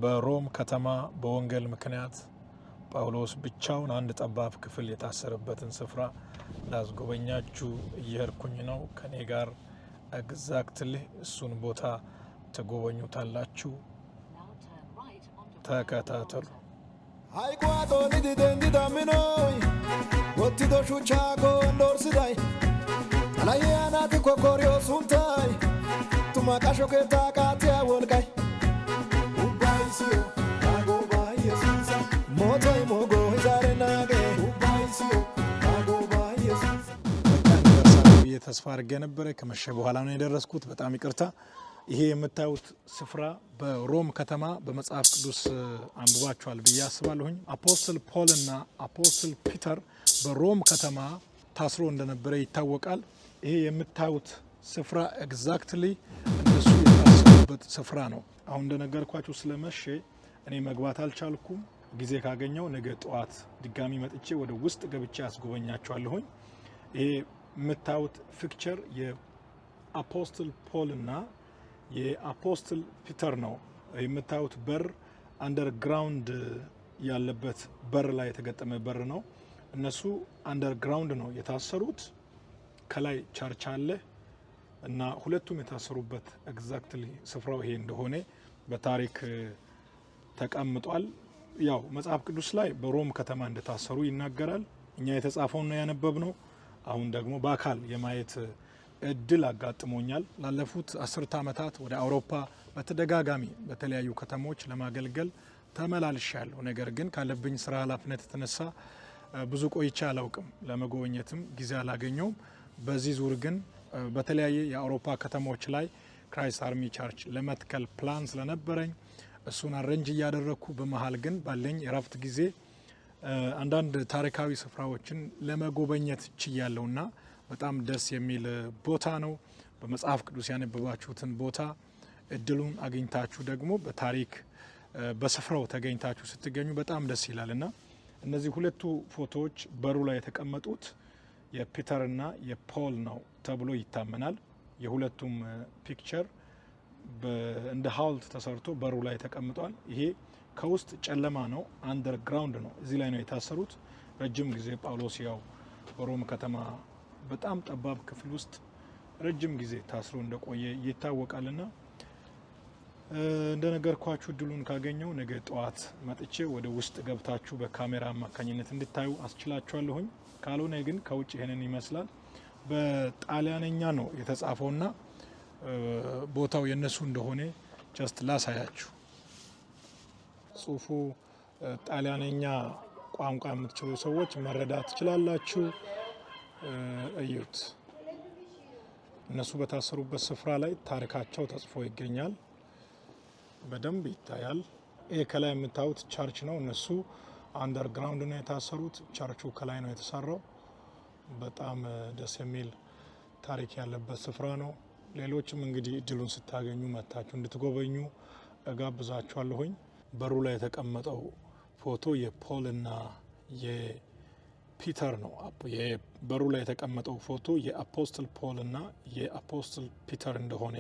በሮም ከተማ በወንጌል ምክንያት ጳውሎስ ብቻውን አንድ ጠባብ ክፍል የታሰረበትን ስፍራ ላስጎበኛችሁ እየሄድኩኝ ነው። ከኔ ጋር ኤግዛክትሊ እሱን ቦታ ተጎበኙታላችሁ። ተከታተሉ። አይቋጦ ንዲደንዲ ዳሚኖይ ወቲዶ ሹቻኮ እንዶርስዳይ አላየናት ኮኮሪዮ ሱንታይ ቱማቃሾ ከታቃቲያ ወልቃይ ኡባይሲዮ አጎባ ኢየሱስ ሞቶይ ሞጎ ዛሬናገ ኡባይሲዮ አጎባ ኢየሱስ ተስፋ አድርጌ ነበረ። ከመሸ በኋላ ነው የደረስኩት። በጣም ይቅርታ። ይሄ የምታዩት ስፍራ በሮም ከተማ በመጽሐፍ ቅዱስ አንብባችኋል ብዬ አስባለሁኝ። አፖስትል ፖል እና አፖስትል ፒተር በሮም ከተማ ታስሮ እንደነበረ ይታወቃል። ይሄ የምታዩት ስፍራ ኤግዛክትሊ እነሱ የታሰሩበት ስፍራ ነው። አሁን እንደነገርኳችሁ ስለመሸ እኔ መግባት አልቻልኩም። ጊዜ ካገኘው ነገ ጠዋት ድጋሚ መጥቼ ወደ ውስጥ ገብቼ አስጎበኛችኋለሁኝ። ይሄ የምታዩት ፒክቸር የአፖስትል ፖል እና የአፖስትል ፒተር ነው። የምታዩት በር አንደርግራውንድ ያለበት በር ላይ የተገጠመ በር ነው። እነሱ አንደርግራውንድ ነው የታሰሩት። ከላይ ቸርች አለ እና ሁለቱም የታሰሩበት ኤግዛክትሊ ስፍራው ይሄ እንደሆነ በታሪክ ተቀምጧል። ያው መጽሐፍ ቅዱስ ላይ በሮም ከተማ እንደታሰሩ ይናገራል። እኛ የተጻፈውን ነው ያነበብነው። አሁን ደግሞ በአካል የማየት እድል አጋጥሞኛል። ላለፉት 10 ዓመታት ወደ አውሮፓ በተደጋጋሚ በተለያዩ ከተሞች ለማገልገል ተመላልሻለሁ። ነገር ግን ካለብኝ ስራ ኃላፊነት የተነሳ ብዙ ቆይቼ አላውቅም። ለመጎብኘትም ጊዜ አላገኘውም። በዚህ ዙር ግን በተለያየ የአውሮፓ ከተሞች ላይ ክራይስት አርሚ ቸርች ለመትከል ፕላን ስለነበረኝ እሱን አረንጅ እያደረኩ በመሃል ግን ባለኝ የረፍት ጊዜ አንዳንድ ታሪካዊ ስፍራዎችን ለመጎበኘት ችያለሁና በጣም ደስ የሚል ቦታ ነው። በመጽሐፍ ቅዱስ ያነበባችሁትን ቦታ እድሉን አግኝታችሁ ደግሞ በታሪክ በስፍራው ተገኝታችሁ ስትገኙ በጣም ደስ ይላልና እነዚህ ሁለቱ ፎቶዎች በሩ ላይ የተቀመጡት የፒተር እና የፖል ነው ተብሎ ይታመናል። የሁለቱም ፒክቸር እንደ ሐውልት ተሰርቶ በሩ ላይ ተቀምጧል። ይሄ ከውስጥ ጨለማ ነው፣ አንደርግራውንድ ነው። እዚህ ላይ ነው የታሰሩት። ረጅም ጊዜ ጳውሎስ ያው በሮም ከተማ በጣም ጠባብ ክፍል ውስጥ ረጅም ጊዜ ታስሮ እንደቆየ ይታወቃልና እንደነገርኳችሁ እድሉን ካገኘው ነገ ጠዋት መጥቼ ወደ ውስጥ ገብታችሁ በካሜራ አማካኝነት እንድታዩ አስችላችኋለሁኝ። ካልሆነ ግን ከውጭ ይሄንን ይመስላል። በጣሊያንኛ ነው የተጻፈውና ቦታው የነሱ እንደሆነ ጀስት ላሳያችሁ። ጽሁፉ ጣሊያንኛ ቋንቋ የምትችሉ ሰዎች መረዳት ትችላላችሁ። እዩት። እነሱ በታሰሩበት ስፍራ ላይ ታሪካቸው ተጽፎ ይገኛል። በደንብ ይታያል። ይሄ ከላይ የምታዩት ቸርች ነው። እነሱ አንደርግራውንድ ነው የታሰሩት። ቸርቹ ከላይ ነው የተሰራው። በጣም ደስ የሚል ታሪክ ያለበት ስፍራ ነው። ሌሎችም እንግዲህ እድሉን ስታገኙ መታችሁ እንድትጎበኙ እጋብዛችኋለሁኝ። በሩ ላይ የተቀመጠው ፎቶ የፖል እና የፒተር ነው። በሩ ላይ የተቀመጠው ፎቶ የአፖስትል ፖል እና የአፖስትል ፒተር እንደሆነ